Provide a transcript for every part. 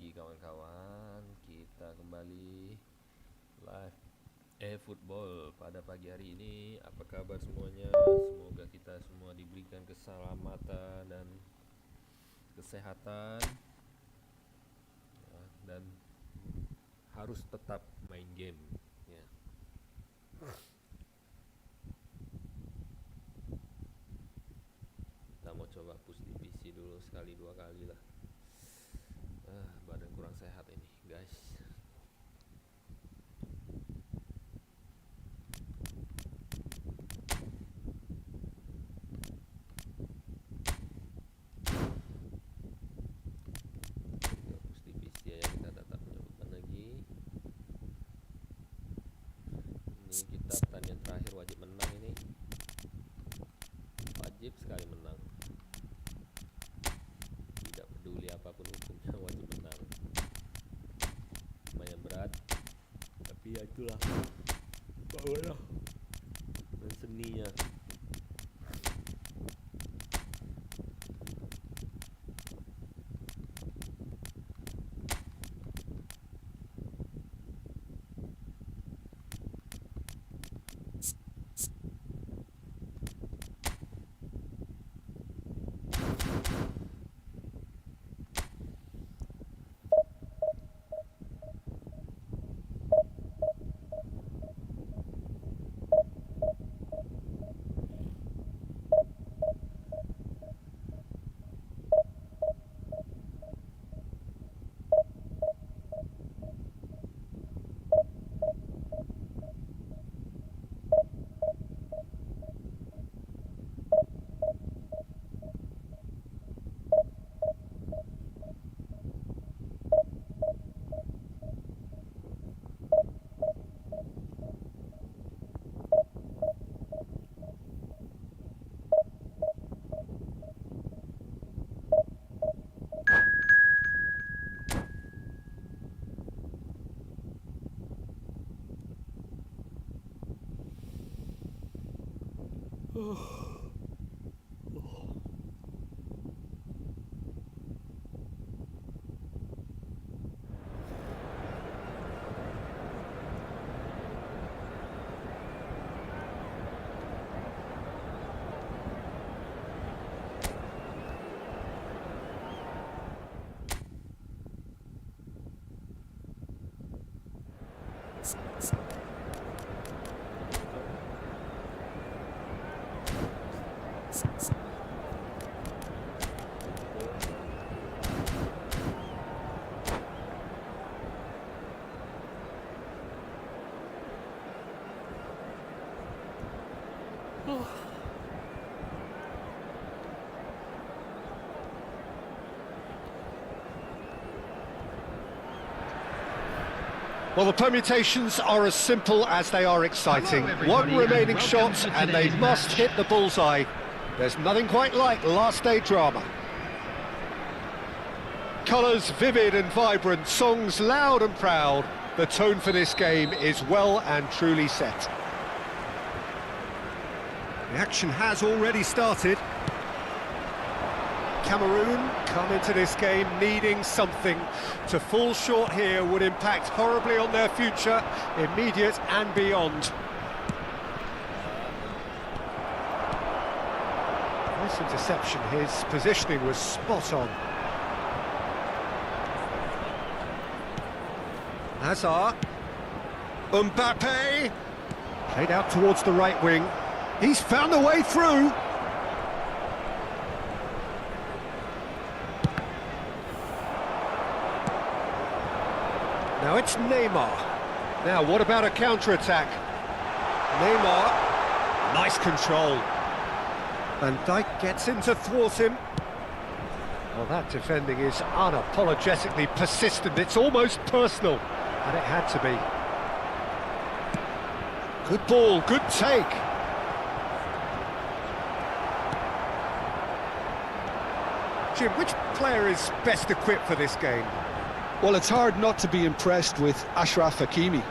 pagi kawan-kawan, kita kembali live football pada pagi hari ini. Apa kabar semuanya? Semoga kita semua diberikan keselamatan dan kesehatan ya, dan harus tetap main game ya. Kita mau coba push di PC dulu sekali dua kali lah. Badan kurang sehat ini guys. Kita push di PC ya, kita tak menyebutkan lagi. Ini kita pertandingan terakhir wajib menang ini. Wajib sekali menang. Tidak peduli apapun hukumnya, wajib menang. Lumayan berat, tapi ya itulah power dan seninya. Well, the permutations are as simple as they are exciting. One remaining shot and they must hit the bullseye. There's nothing quite like last day drama. Colours vivid and vibrant, songs loud and proud. The tone for this game is well and truly set. The action has already started. Cameroon come into this game needing something. To fall short here would impact horribly on their future, immediate and beyond. Nice interception, his positioning was spot on. Hazard. Mbappe. Played out towards the right wing. He's found a way through. Now it's Neymar. Now what about a counter-attack? Neymar, nice control. Van Dijk gets in to thwart him. Well, that defending is unapologetically persistent. It's almost personal, and it had to be. Good ball, good take. Jim, which player is best equipped for this game? Well, it's hard not to be impressed with Achraf Hakimi,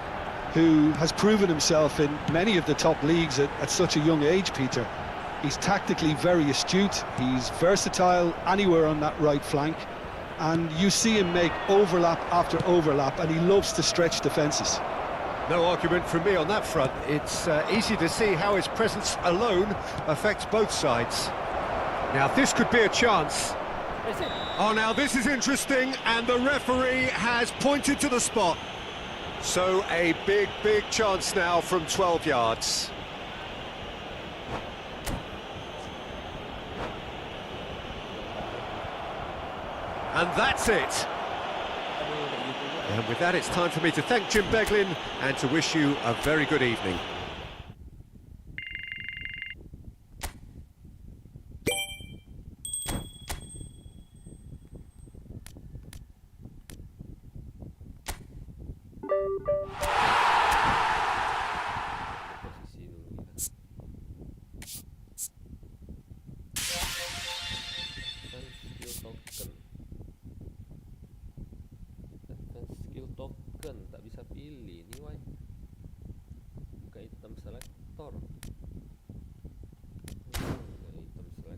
who has proven himself in many of the top leagues at such a young age, Peter. He's tactically very astute, he's versatile anywhere on that right flank, and you see him make overlap after overlap, and he loves to stretch defences. No argument from me on that front. It's easy to see how his presence alone affects both sides. Now this could be a chance. Oh, now this is interesting, and the referee has pointed to the spot. So a big chance now from 12 yards. And that's it. And with that, it's time for me to thank Jim Beglin and to wish you a very good evening. Posisi dulu kita. Advance skill token tak bisa pilih ni why. Bukan item selector. Bukan item selector.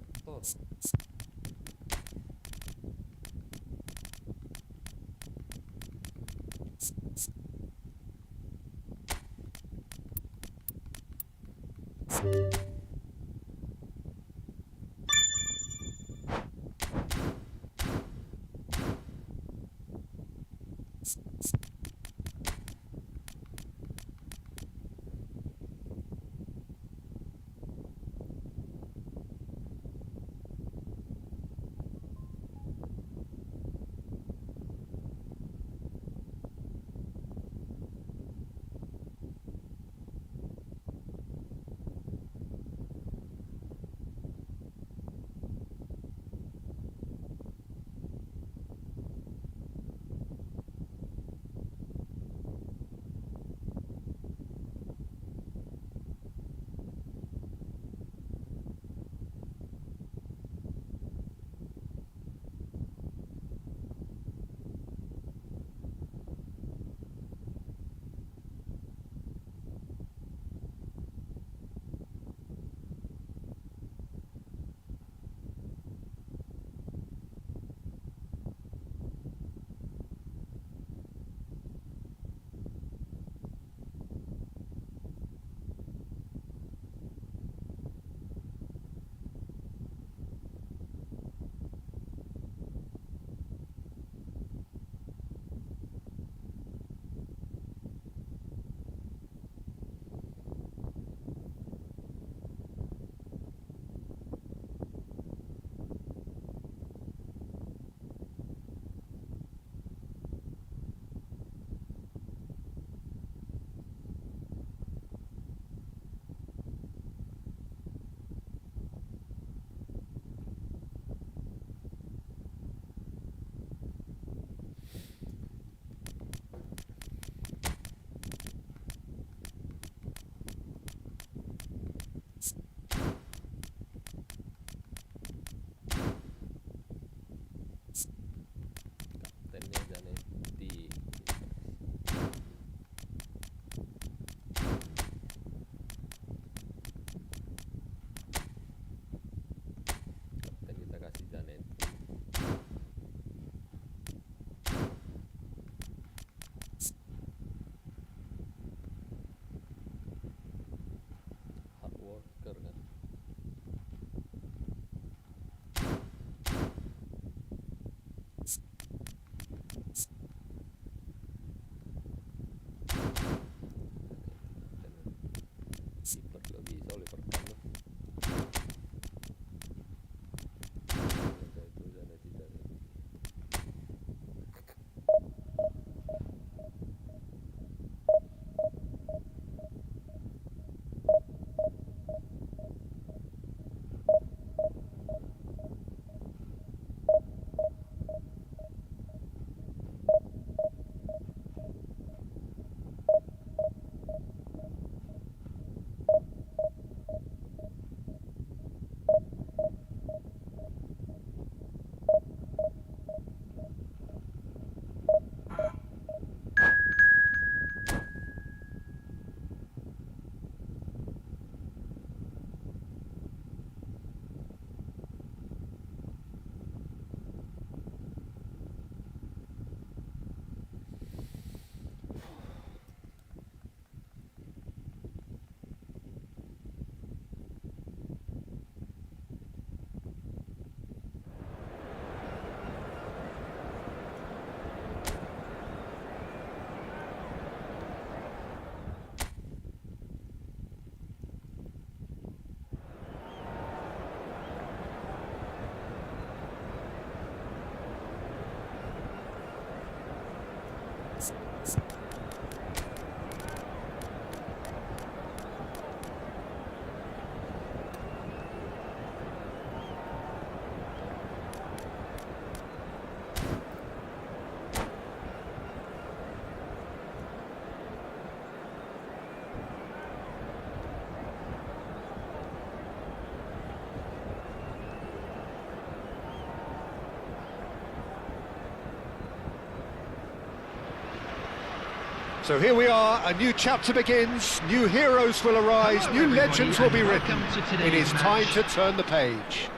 So here we are, a new chapter begins, new heroes will arise, new legends will be written. It is time to turn the page.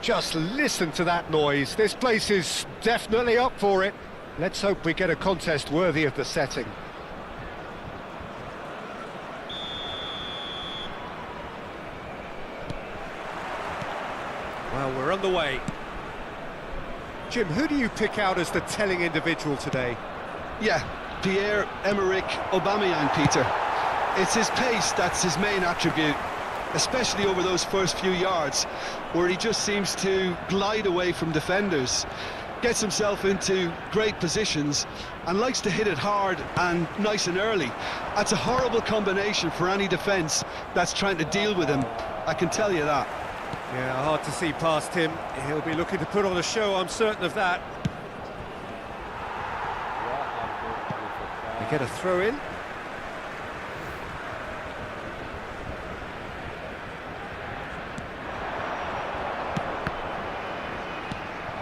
Just listen to that noise, this place is definitely up for it. Let's hope we get a contest worthy of the setting. Well, we're on the way. Jim, who do you pick out as the telling individual today? Yeah, Pierre-Emerick Aubameyang, Peter. It's his pace that's his main attribute, especially over those first few yards, where he just seems to glide away from defenders, gets himself into great positions, and likes to hit it hard and nice and early. That's a horrible combination for any defence that's trying to deal with him, I can tell you that. Yeah, hard to see past him. He'll be looking to put on a show, I'm certain of that. They get a throw in.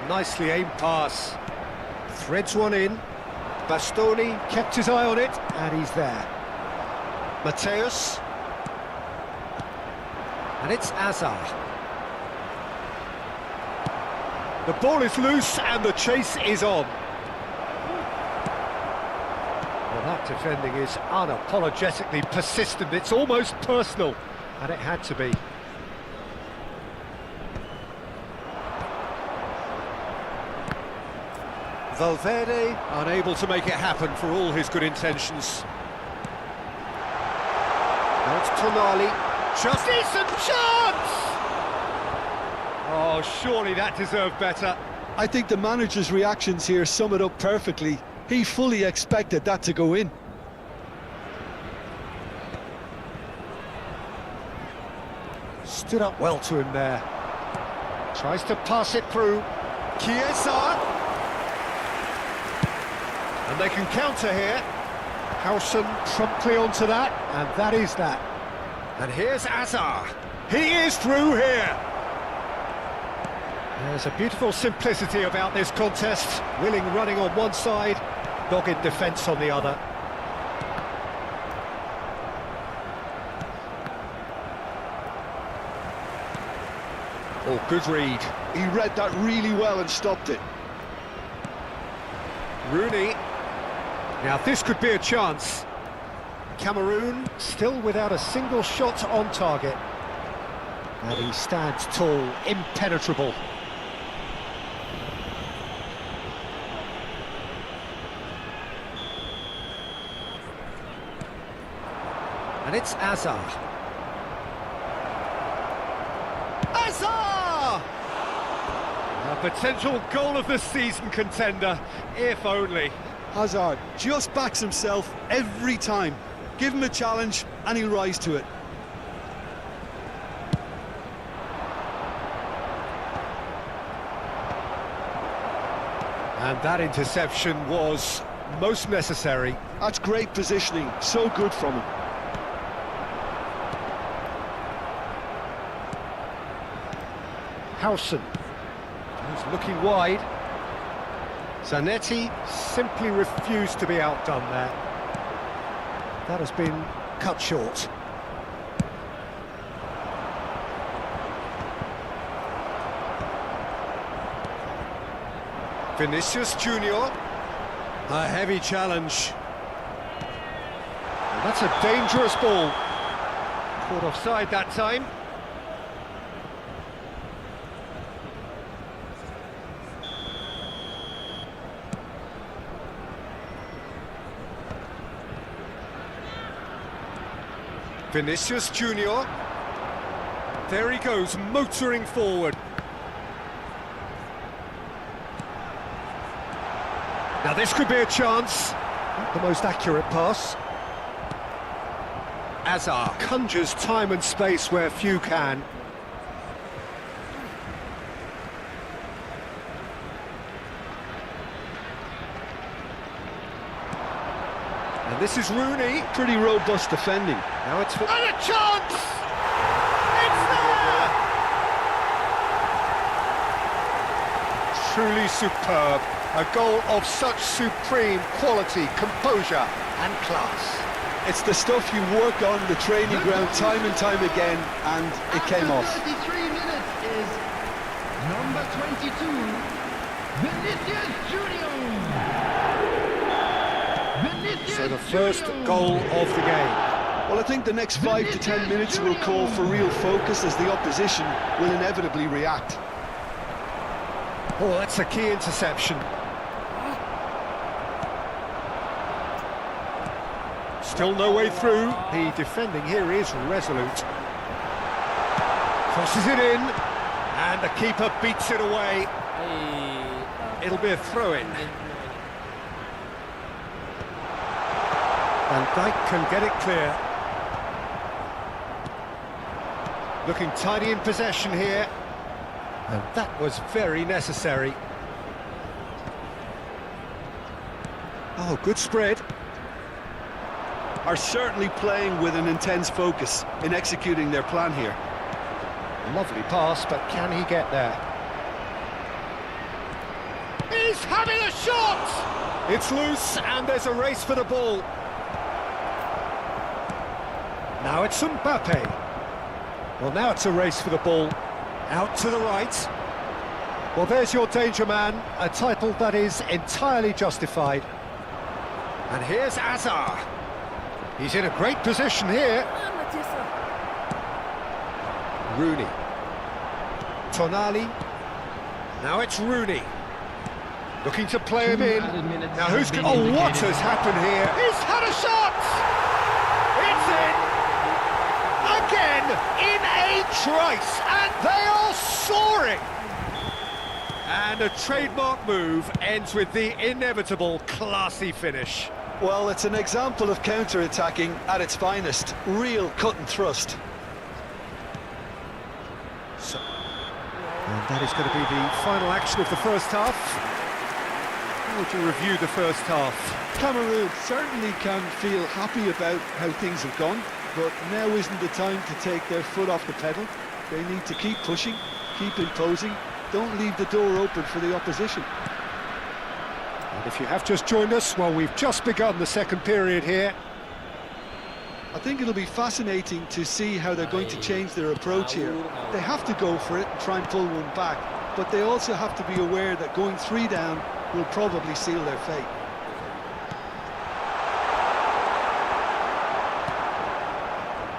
Nicely aimed pass. Threads one in. Bastoni kept his eye on it, and he's there. Mateus. And it's Azar. The ball is loose and the chase is on. Well, that defending is unapologetically persistent. It's almost personal, and it had to be. Valverde unable to make it happen for all his good intentions. Now it's Tonali. Just decent chance! Oh, surely that deserved better. I think the manager's reactions here sum it up perfectly. He fully expected that to go in. Stood up well to him there. Tries to pass it through. Chiesa. And they can counter here. Howson promptly onto that, and that is that. And here's Azar. He is through here. There's a beautiful simplicity about this contest. Willing running on one side, dogged defence on the other. Oh, good read. He read that really well and stopped it. Rooney. Now this could be a chance. Cameroon still without a single shot on target. And he stands tall, impenetrable. And it's Azar. Azar! A potential goal of the season contender, if only. Hazard just backs himself every time. Give him a challenge and he'll rise to it. And that interception was most necessary. That's great positioning, so good from him. Howson, who's looking wide. Zanetti simply refused to be outdone there. That has been cut short. Vinicius Junior. A heavy challenge. And that's a dangerous ball. Caught offside that time. Vinicius Junior. There he goes, motoring forward. Now this could be a chance. Not the most accurate pass. Azar conjures time and space where few can. And this is Rooney. Pretty robust defending. Now it's for... And a chance! It's there! Truly superb. A goal of such supreme quality, composure and class. It's the stuff you work on the training ground time and time again, and it came off. 33 minutes is number 22, Vinicius Junior. So the first goal of the game. Well, I think the next 5 to 10 minutes will call for real focus as the opposition will inevitably react. Oh, that's a key interception. Still no way through. The defending here is resolute. Crosses it in, and the keeper beats it away. It'll be a throw-in. Van Dijk can get it clear. Looking tidy in possession here. And that was very necessary. Oh, good spread. Are certainly playing with an intense focus in executing their plan here. Lovely pass, but can he get there? He's having a shot! It's loose, and there's a race for the ball. Now it's Mbappe. Well, now it's a race for the ball. Out to the right. Well, there's your danger man, a title that is entirely justified. And here's Azar. He's in a great position here. Rooney. Tonali. Now it's Rooney. Looking to play him in. Now who's... Oh, what has happened here? He's had a shot! It's in! Again, in a trice, and they are soaring! And a trademark move ends with the inevitable classy finish. Well, it's an example of counter-attacking at its finest. Real cut and thrust. So, and that is going to be the final action of the first half. How would you review the first half? Cameroon certainly can feel happy about how things have gone, but now isn't the time to take their foot off the pedal. They need to keep pushing, keep imposing, don't leave the door open for the opposition. And if you have just joined us, well, we've just begun the second period here. I think it'll be fascinating to see how they're going to change their approach here. They have to go for it and try and pull one back, but they also have to be aware that going 3 down will probably seal their fate.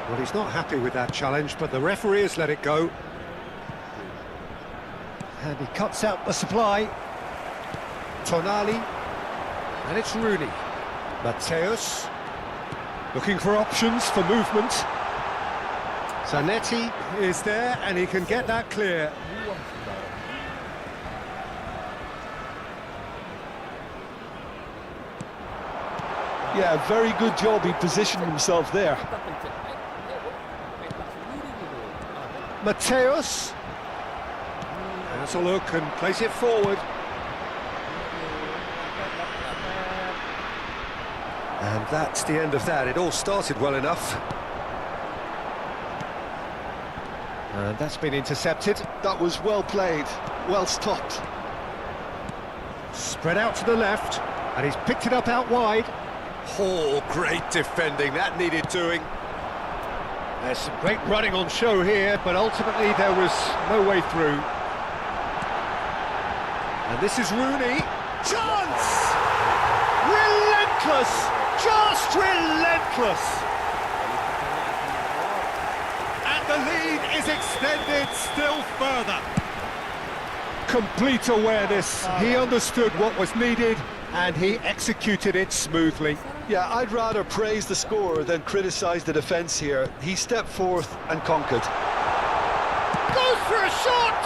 Well, he's not happy with that challenge, but the referee has let it go. And he cuts out the supply. Tonali. And it's Rooney. Mateus. Looking for options for movement. Zanetti is there, and he can get that clear. Yeah, very good job he positioned himself there. Mateus has a look and plays it forward. And that's the end of that. It all started well enough. And that's been intercepted. That was well played, well stopped. Spread out to the left, and he's picked it up out wide. Oh, great defending, that needed doing. There's some great running on show here, but ultimately there was no way through. And this is Rooney. Chance! Relentless! Just relentless! And the lead is extended still further. Complete awareness. He understood what was needed, and he executed it smoothly. Yeah, I'd rather praise the scorer than criticise the defence here. He stepped forth and conquered. Goes for a shot!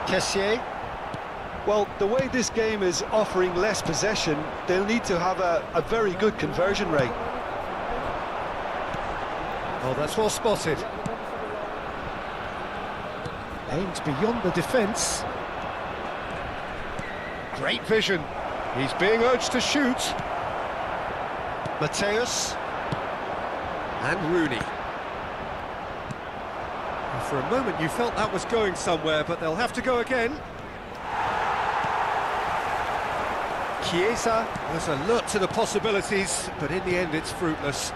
Kessié. Well, the way this game is offering less possession, they'll need to have a very good conversion rate. Oh, that's well spotted. Aims beyond the defence. Great vision. He's being urged to shoot. Mateus. And Rooney. For a moment you felt that was going somewhere, but they'll have to go again. Chiesa was alert to the possibilities, but in the end it's fruitless.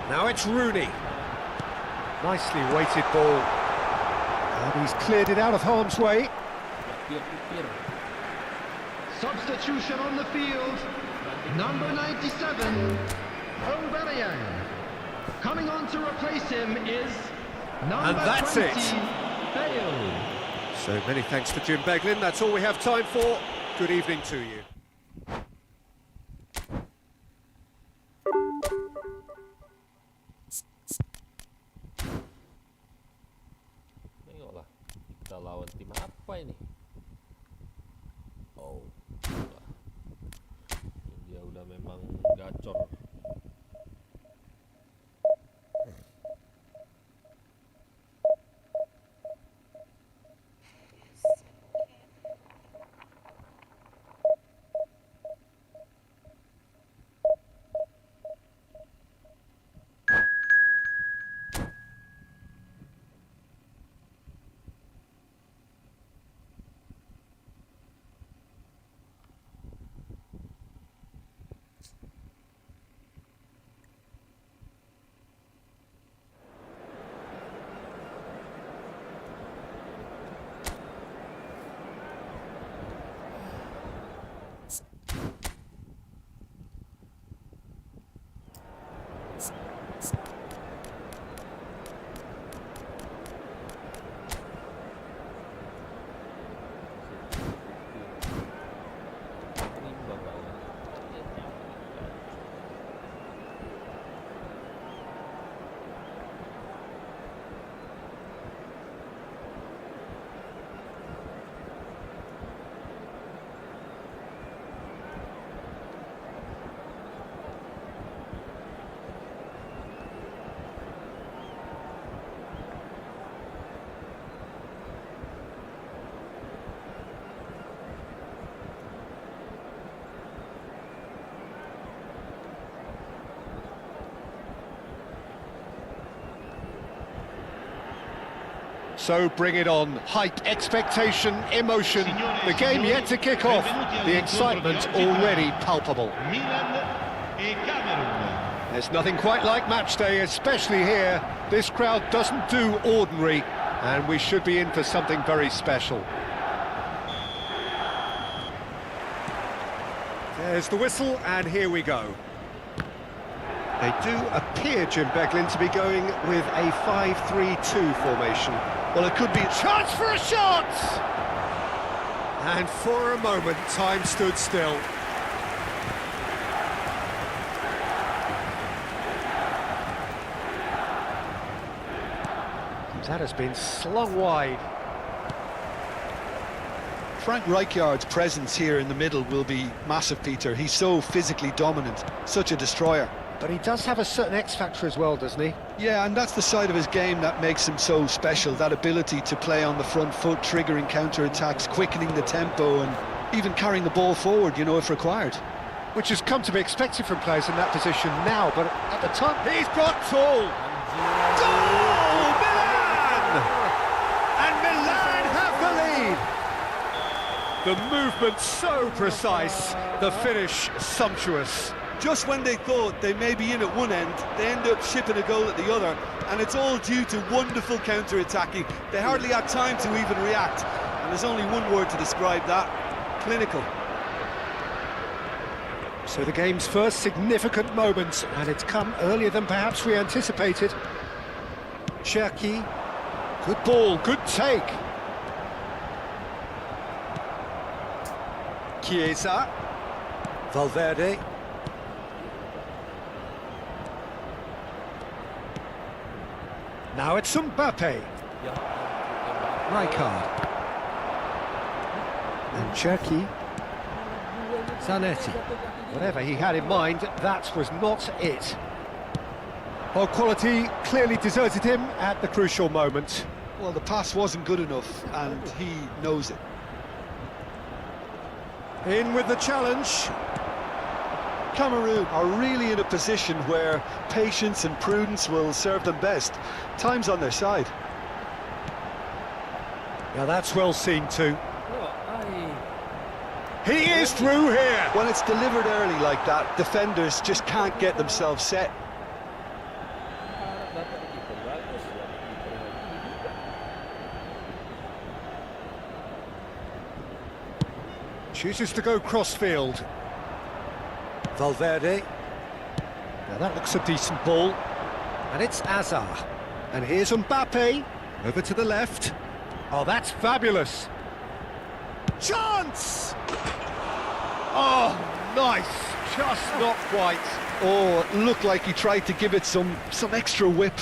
Now it's Rooney. Nicely weighted ball. And he's cleared it out of harm's way. Substitution on the field. Number 97, Aubameyang. Coming on to replace him is number And that's 20, it. Bale. So many thanks to Jim Beglin. That's all we have time for. Good evening to you. Tengoklah, kita lawan tim apa ini? Oh, India udah memang gacor. So bring it on. Hype, expectation, emotion. The game yet to kick off. The excitement already palpable. There's nothing quite like match day, especially here. This crowd doesn't do ordinary, and we should be in for something very special. There's the whistle, and here we go. They do appear, Jim Beglin, to be going with a 5-3-2 formation. Well, it could be a Chance for a shot! And for a moment, time stood still. That has been slung wide. Frank Rijkaard's presence here in the middle will be massive, Peter. He's so physically dominant, such a destroyer. But he does have a certain X-factor as well, doesn't he? Yeah, and that's the side of his game that makes him so special, that ability to play on the front foot, triggering counter-attacks, quickening the tempo, and even carrying the ball forward, you know, if required. Which has come to be expected from players in that position now, but at the time, he's got tall! Goal! Milan! And Milan have the lead! The movement so precise, the finish sumptuous. Just when they thought they may be in at one end, they end up shipping a goal at the other, and it's all due to wonderful counter-attacking. They hardly had time to even react, and there's only one word to describe that: clinical. So the game's first significant moment, and it's come earlier than perhaps we anticipated. Cherki, good ball, good take. Chiesa, Valverde. Now it's Mbappe. Rijkaard. And Cherki. Zanetti. Whatever he had in mind, that was not it. Well, quality clearly deserted him at the crucial moment. Well, the pass wasn't good enough, and he knows it. In with the challenge. Cameroon are really in a position where patience and prudence will serve them best. Time's on their side. Yeah, that's well seen too. He is through here. When it's delivered early like that, defenders just can't get themselves set. Chooses to go crossfield. Valverde. Now that looks a decent ball. And it's Azar. And here's Mbappe. Over to the left. Oh, that's fabulous. Chance! Oh, nice. Just not quite. Oh, it looked like he tried to give it some extra whip.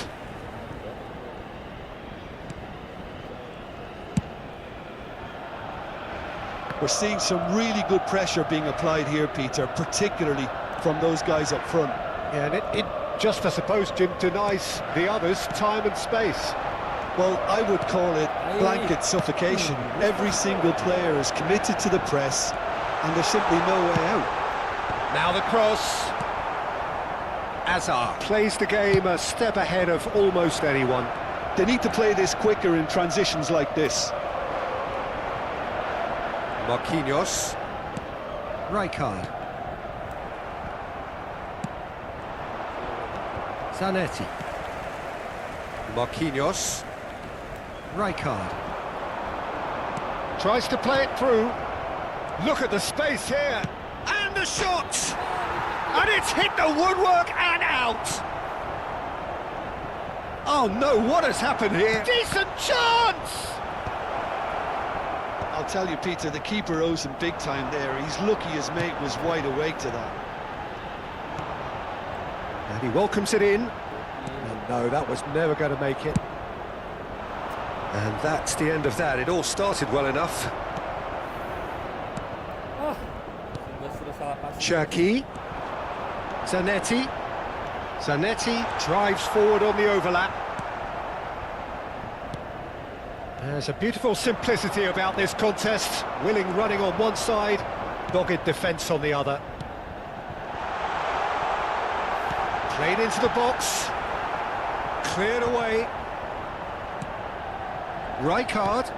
We're seeing some really good pressure being applied here, Peter, particularly from those guys up front. Yeah, and it just, I suppose, Jim, denies the others time and space. Well, I would call it blanket suffocation. Every single player is committed to the press, and there's simply no way out. Now the cross. Azar plays the game a step ahead of almost anyone. They need to play this quicker in transitions like this. Marquinhos. Rijkaard. Zanetti. Marquinhos. Rijkaard. Tries to play it through. Look at the space here. And the shot! And it's hit the woodwork and out! Oh no, what has happened here? Decent chance! I'll tell you, Peter, the keeper owes him big time there. He's lucky his mate was wide awake to that. And he welcomes it in. And no, that was never going to make it. And that's the end of that. It all started well enough. Cherki. Zanetti. Zanetti drives forward on the overlap. There's a beautiful simplicity about this contest. Willing running on one side, dogged defence on the other. Played into the box. Cleared away. Rijkaard.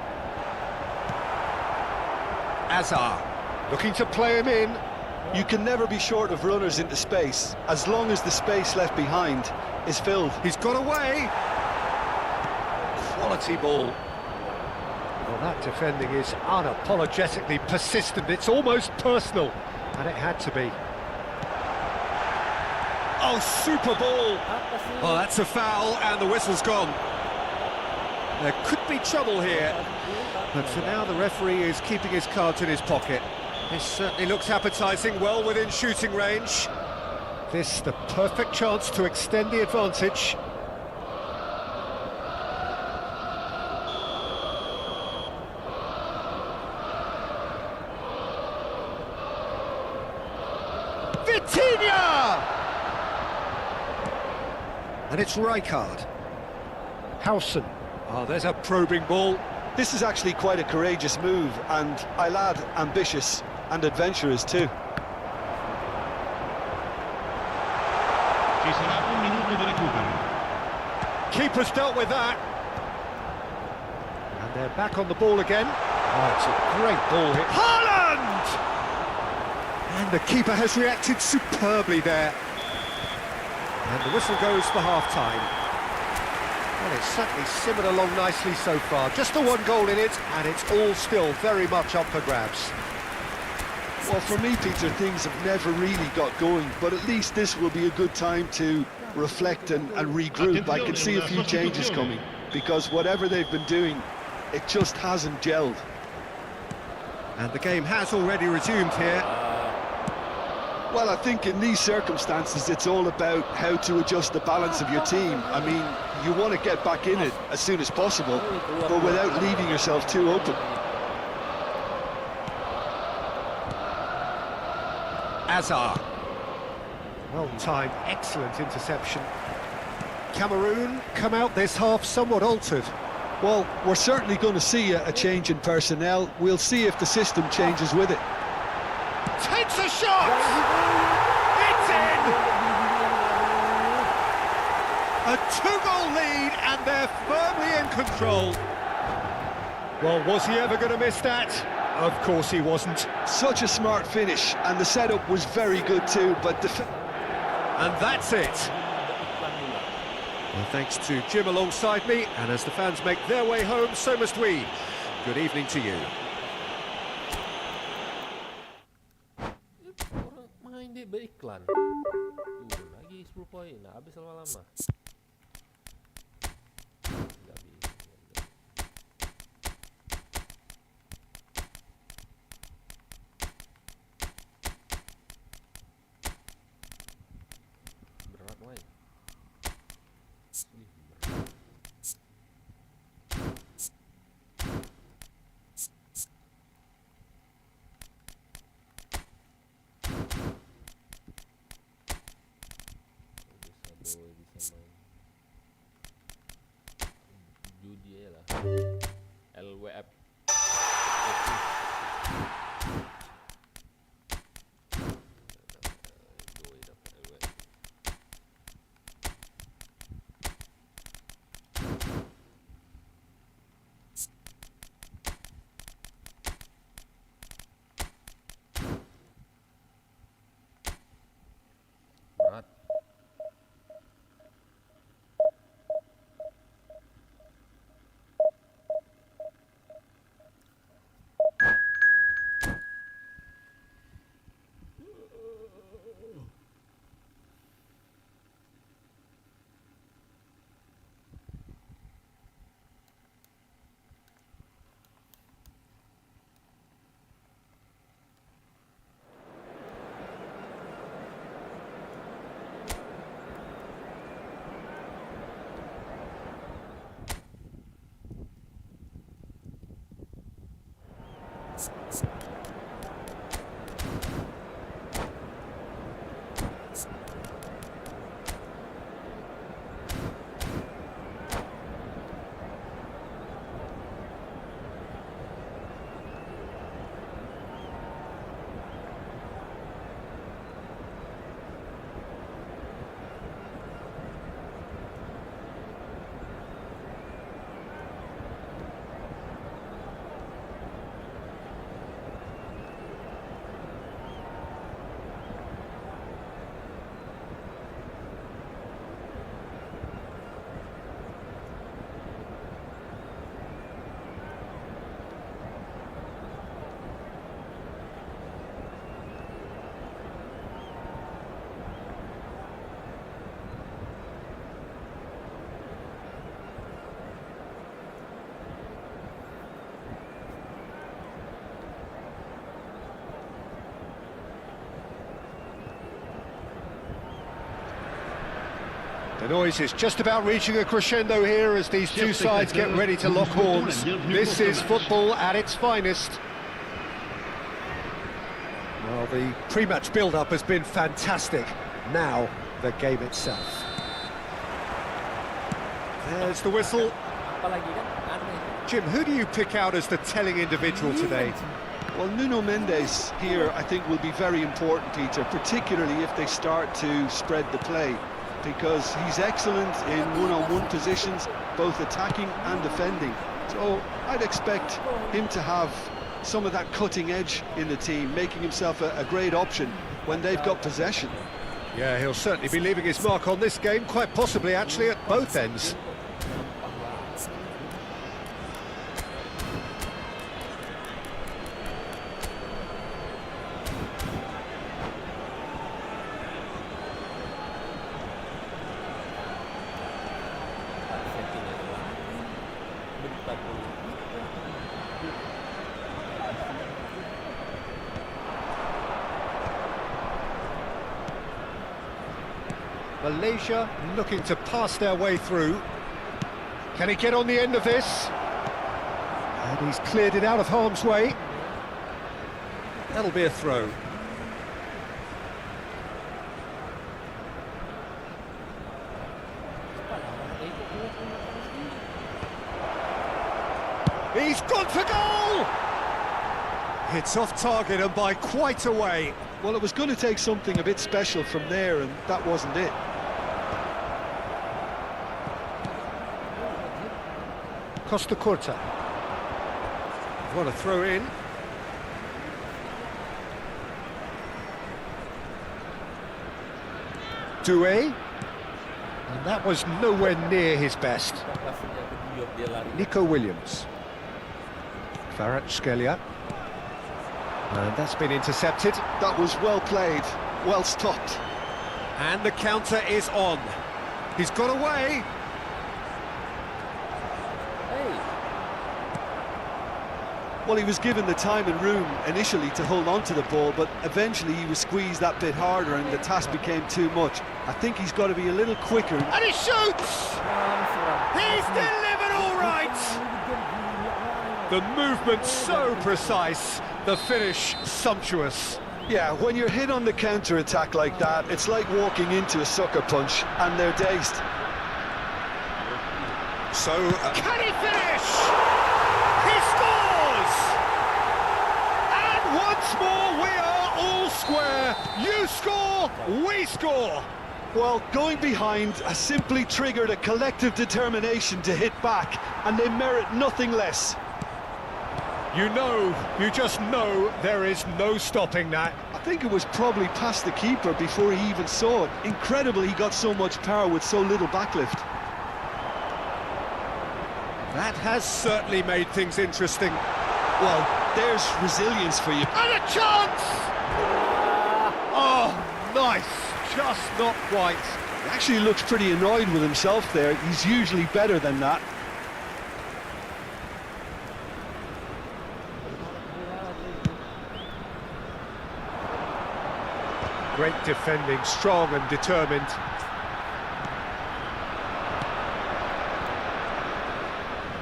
Azar. Looking to play him in. You can never be short of runners into space, as long as the space left behind is filled. He's got away. Quality ball. Well, that defending is unapologetically persistent. It's almost personal, and it had to be. Oh, super ball! Well, that's a foul, and the whistle's gone. There could be trouble here, but for now the referee is keeping his cards in his pocket. This certainly looks appetising, well within shooting range. This the perfect chance to extend the advantage. Vitinha! And it's Rijkaard. Howson. Oh, there's a probing ball. This is actually quite a courageous move, and I'll add ambitious and adventurous too. Keeper's dealt with that. And they're back on the ball again. Oh, it's a great ball hit. Haaland! And the keeper has reacted superbly there. And the whistle goes for half-time. Well, it's certainly simmered along nicely so far. Just the one goal in it, and it's all still very much up for grabs. Well, for me, Peter, things have never really got going, but at least this will be a good time to reflect and regroup. I can see a few changes coming, because whatever they've been doing, it just hasn't gelled. And the game has already resumed here. Well, I think in these circumstances, it's all about how to adjust the balance of your team. I mean, you want to get back in it as soon as possible, but without leaving yourself too open. Azar. Well timed, excellent interception. Cameroon come out this half somewhat altered. Well, we're certainly going to see a change in personnel. We'll see if the system changes with it. Takes a shot! It's in! A two-goal lead, and they're firmly in control. Well, was he ever going to miss that? Of course he wasn't. Such a smart finish, and the setup was very good too, but And that's it. Well, thanks to Jim alongside me, and as the fans make their way home, so must we. Good evening to you. Orang main deh beriklan. Lagi 10 poin. Nah, habis lama-lama. Nggak bisa. Berat, woy. Ih, berat. Bisa boy, bisa main judi aja lah. LWF. Boy dapat LWF. Berat. The noise is just about reaching a crescendo here as these two sides get ready to lock horns. This is football at its finest. Well, the pre-match build-up has been fantastic. Now, the game itself. There's the whistle. Apalagi kan aneh. Jim, who do you pick out as the telling individual today? well, Nuno Mendes here I think will be very important, Peter, particularly if they start to spread the play, because he's excellent in one-on-one positions, both attacking and defending. So I'd expect him to have some of that cutting edge in the team, making himself a great option when they've got possession. Yeah, he'll certainly be leaving his mark on this game, quite possibly actually at both ends. Malaysia looking to pass their way through. Can he get on the end of this? And he's cleared it out of harm's way. That'll be a throw. He's gone for goal! It's off target and by quite a way. Well, it was going to take something a bit special from there, and that wasn't it. Costa Curta. Want to throw in. Doué. And that was nowhere near his best. Kasihnya keguyur dia lari. Nico Williams. Kvaratskhelia. And that's been intercepted. That was well played, well stopped. And the counter is on. He's got away. Hey, Well, he was given the time and room initially to hold on to the ball, but eventually he was squeezed that bit harder and the task became too much. I think he's got to be a little quicker. And he shoots! He's delivered all right! The movement so precise, the finish sumptuous. Yeah, when you're hit on the counter-attack like that, it's like walking into a sucker punch and they're dazed. So, can he finish? He scores! And once more we are all square. You score, we score. Well, going behind has simply triggered a collective determination to hit back, and they merit nothing less. You just know there is no stopping that. I think it was probably past the keeper before he even saw it. Incredibly, he got so much power with so little backlift. That has certainly made things interesting. Well, there's resilience for you. And a chance! Oh, nice. Just not quite. He actually looks pretty annoyed with himself there. He's usually better than that. Great defending, strong and determined.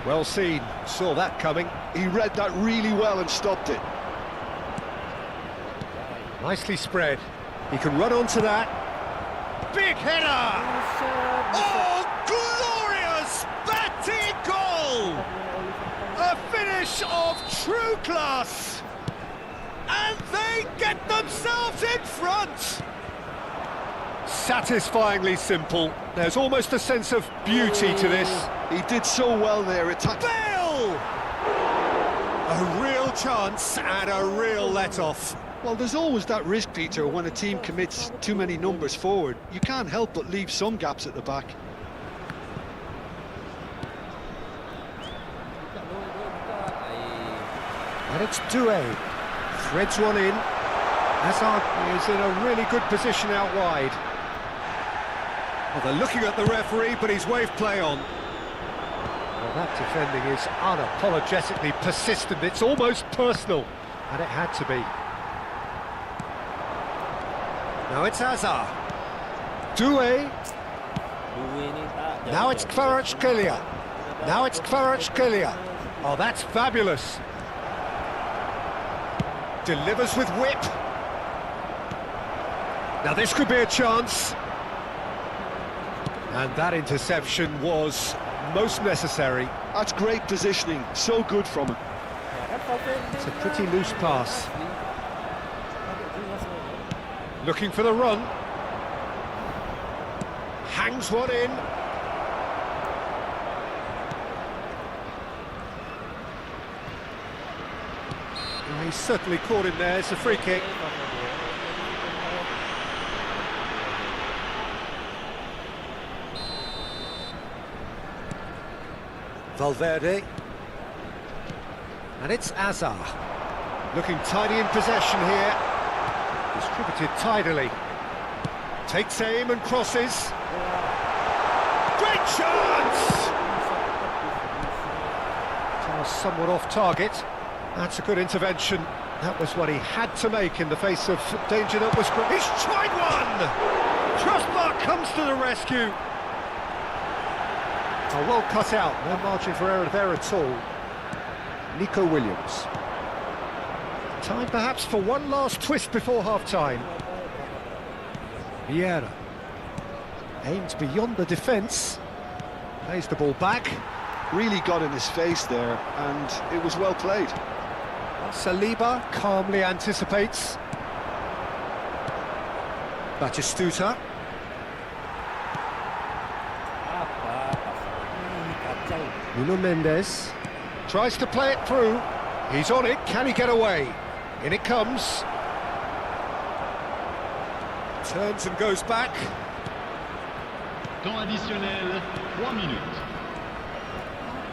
Well seen, saw that coming. He read that really well and stopped it. Nicely spread. He can run onto that. Big header! Oh, glorious batting goal! A finish of true class! And they get themselves in front! Satisfyingly simple. There's almost a sense of beauty to this. He did so well there. Bale! A real chance and a real let-off. Well, there's always that risk, Peter, when a team commits too many numbers forward. You can't help but leave some gaps at the back. And it's Doué. Threads one in. Hazard is in a really good position out wide. Well, they're looking at the referee, but he's waved play on. Well, that defending is unapologetically persistent. It's almost personal. And it had to be. Now it's Hazard. Doué. Now it's Kvaratskhelia. Now it's Kvaratskhelia. Oh, that's fabulous. Delivers with whip. Now this could be a chance. And that interception was most necessary. That's great positioning, so good from him. It's a pretty loose pass. Looking for the run. Hangs one in. Well, he's certainly caught him there. It's a free kick. Valverde. And it's Azar. Looking tidy in possession here. Distributed tidily. Takes aim and crosses. Great chance! Somewhat off target. That's a good intervention. That was what he had to make in the face of danger that was great. He's tried one! Trustmark comes to the rescue. Oh, well cut out. No margin for error there at all. Nico Williams. Time perhaps for one last twist before half-time. Biar aims beyond the defence. Plays the ball back. Really got in his face there, and it was well played. Saliba calmly anticipates. Batistuta. Nuno Mendes tries to play it through. He's on it. Can he get away? In it comes. Turns and goes back. Temps additionnel, 3 minutes.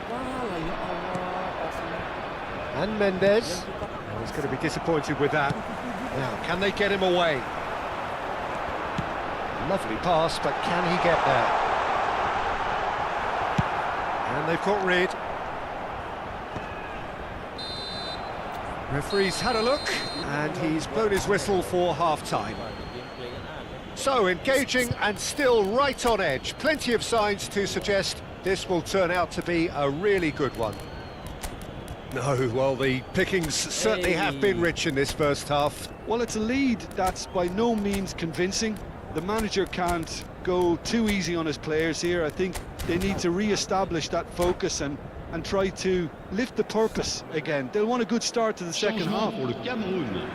Kalah ya Allah, kasih. And Mendes. Oh, he's going to be disappointed with that. Now, can they get him away? Lovely pass, but can he get there? And they've got rid. Referee's had a look, and he's blown his whistle for half-time. So, engaging and still right on edge. Plenty of signs to suggest this will turn out to be a really good one. No, well, the pickings certainly have been rich in this first half. Well, it's a lead that's by no means convincing. The manager can't go too easy on his players here. I think they need to re-establish that focus and try to lift the purpose again. They'll want a good start to the second half. Changement pour le Cameroun.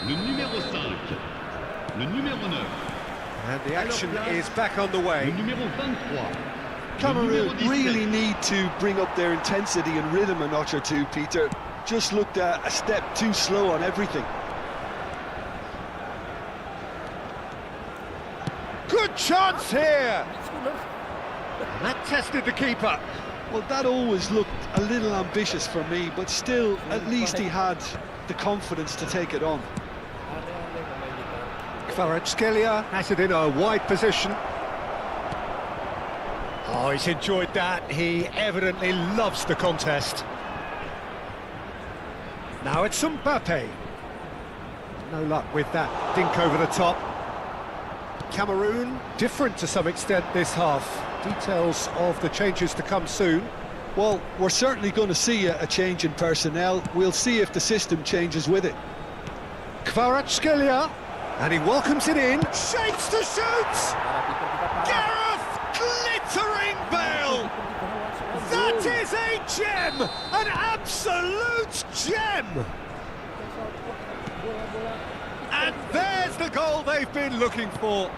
Le numéro 5. Le numéro 9. And the action is back on the way. Le numéro 23. Cameroon really need to bring up their intensity and rhythm a notch or two, Peter. Just looked a step too slow on everything. Good chance here! And that tested the keeper. Well, that always looked a little ambitious for me, but still, at least he had the confidence to take it on. Kvaratskhelia has it in a wide position. Oh, he's enjoyed that. He evidently loves the contest. Now it's Mbappe. No luck with that dink over the top. Cameroon, different to some extent this half. Details of the changes to come soon. Well, we're certainly going to see a change in personnel. We'll see if the system changes with it. Kvaratskhelia, and he welcomes it in. Shakes to shoot! Gareth, glittering Bale! That is a gem! An absolute gem! And there's the goal they've been looking for.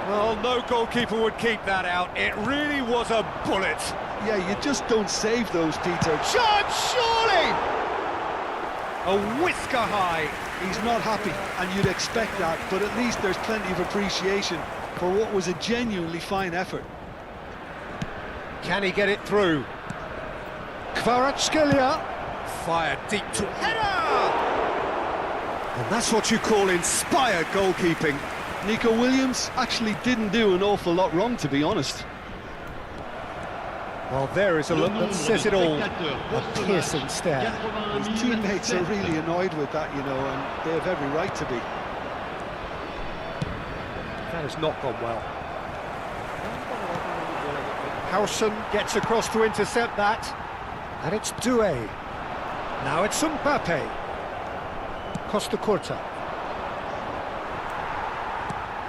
Well, no goalkeeper would keep that out. It really was a bullet. Yeah, you just don't save those, Peter. Chance, surely! A whisker high. He's not happy, and you'd expect that, but at least there's plenty of appreciation for what was a genuinely fine effort. Can he get it through? Kvaratskhelia fired deep to header! And that's what you call inspired goalkeeping. Nico Williams actually didn't do an awful lot wrong, to be honest. Well, there is a look that says it all. A piercing stare. His teammates are really annoyed with that, you know, and they have every right to be. That has not gone well. Howson gets across to intercept that. And it's Doué. Now it's Mbappe. Costa Curta.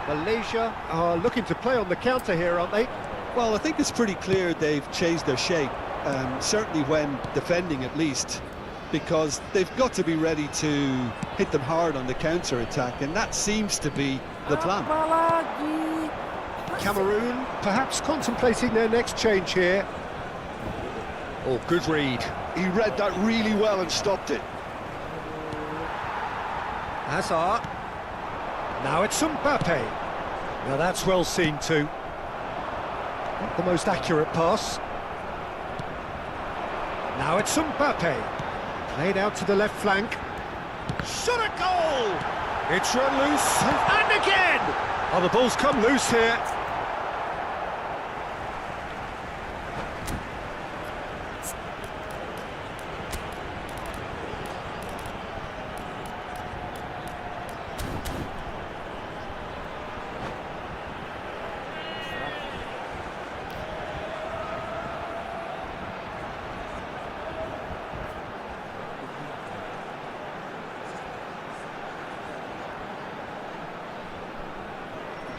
Malaysia are looking to play on the counter here, aren't they? Well, I think it's pretty clear they've changed their shape, certainly when defending at least, because they've got to be ready to hit them hard on the counter-attack, and that seems to be the plan. Cameroon perhaps contemplating their next change here. Oh, good read. He read that really well and stopped it. Hazard. Now it's Mbappe. Now that's well seen too. Not the most accurate pass. Now it's Mbappe. Played out to the left flank. Shot a goal! It's run loose, and again! Oh, the ball's come loose here.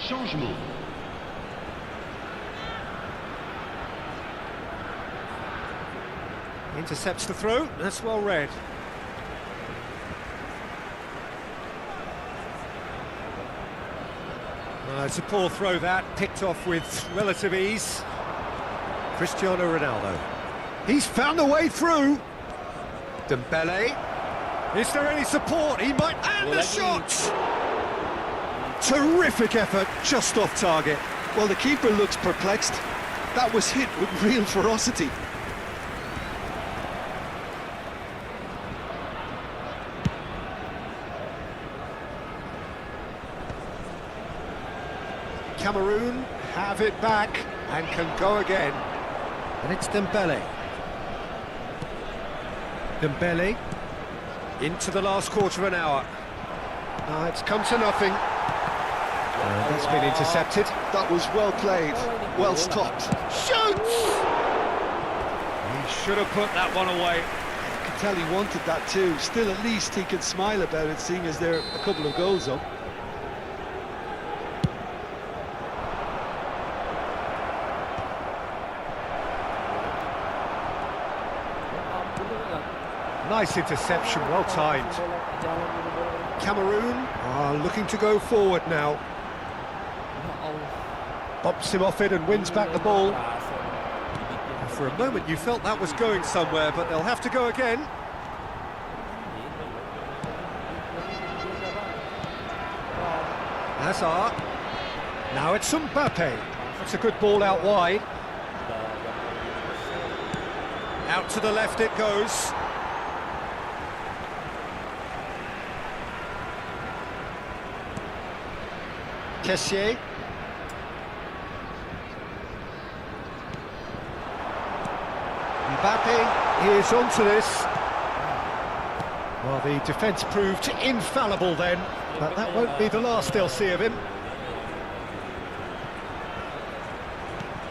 Changement. Intercepts the throw, that's well read. It's a poor throw that, picked off with relative ease. Cristiano Ronaldo. He's found a way through. Dembele. Is there any support? He might... And the shot! Terrific effort, just off target. Well, the keeper looks perplexed. That was hit with real ferocity. Cameroon have it back and can go again. And it's Dembele. Dembele into the last quarter of an hour. It's come to nothing. And that's been intercepted. That was well played, well stopped. Shoots! He should have put that one away. You could tell he wanted that too. Still, at least he can smile about it, seeing as there are a couple of goals up. Nice interception, well timed. Cameroon are looking to go forward now. Bops him off it and wins back the ball. For a moment you felt that was going somewhere, but they'll have to go again. Hazard. Now it's Mbappe. That's a good ball out wide. Out to the left it goes. Kessié. Mbappe is onto this. Well, the defence proved infallible then, but that won't be the last they'll see of him.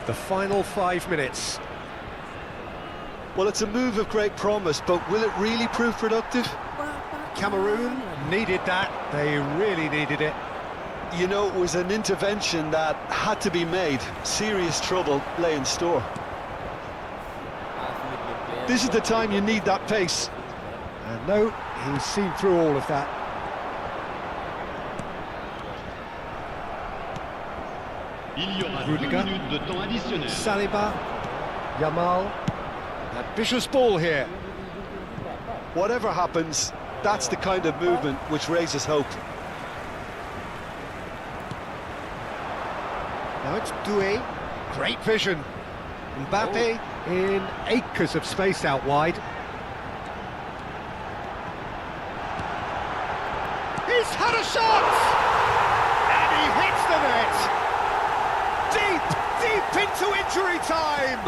The final 5 minutes. Well, it's a move of great promise, but will it really prove productive? Cameroon needed that. They really needed it. You know, it was an intervention that had to be made. Serious trouble lay in store. This is the time you need that pace. And no, he's seen through all of that. Il y aura 2 Rudiger. minutes de temps additionnel. Saliba, Yamal. Ambitious ball here. Whatever happens, that's the kind of movement which raises hope. Now it's Doué. Great vision. Mbappe in acres of space out wide. He's had a shot! And he hits the net! Deep into injury time!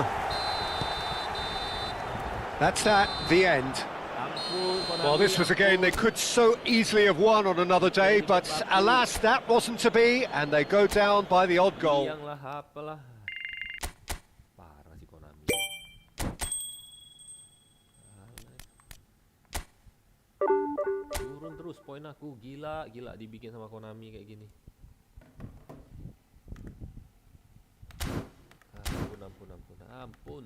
That's that, the end. Well, this was a game they could so easily have won on another day, but alas, that wasn't to be, and they go down by the odd goal. Yang lah, apalah. Parah si Konami. Turun terus poin aku, gila dibikin sama Konami kayak gini. Ampun.